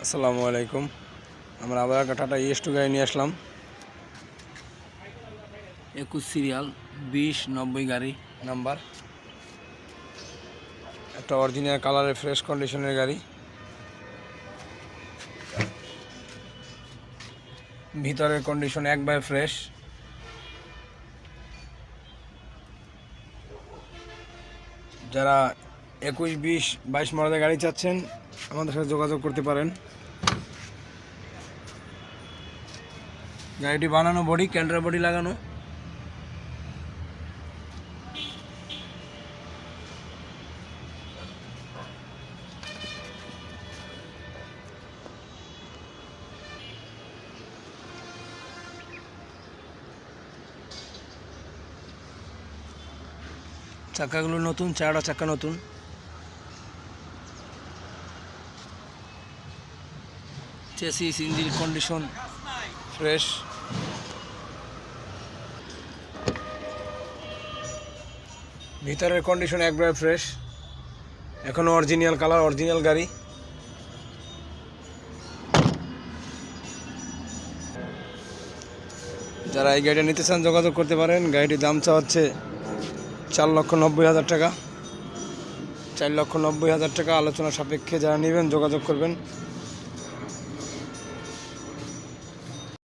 আসসালামু আলাইকুম। আমরা আবার একটা টাটা ES2 গাড়ি নিয়ে আসলাম। 21 সিরিয়াল 2090 গাড়ি নাম্বার। একটা অরিজিনাল কালারের ফ্রেশ কন্ডিশনের গাড়ি। ভিতরের কন্ডিশন একবারে ফ্রেশ। যারা 21, 20, 22 মডেলের গাড়ি চাচ্ছেন আমাদের সাথে যোগাযোগ করতে পারেন। গাড়িটি বানানো বডি, ক্যান্টার বডি লাগানো। চাকাগুলো নতুন, চারটা চাকা নতুন। Chassis engine condition fresh. ভিতরের কন্ডিশন একবারে ফ্রেশ, এখনো অরিজিনাল কালার, অরিজিনাল গাড়ি। যারা এই গাড়িটা নিতে চান যোগাযোগ করতে পারেন। গাড়িটির দাম হচ্ছে 4,90,000 টাকা। 4,90,000 টাকা আলোচনা সাপেক্ষে যারা নেবেন যোগাযোগ করবেন।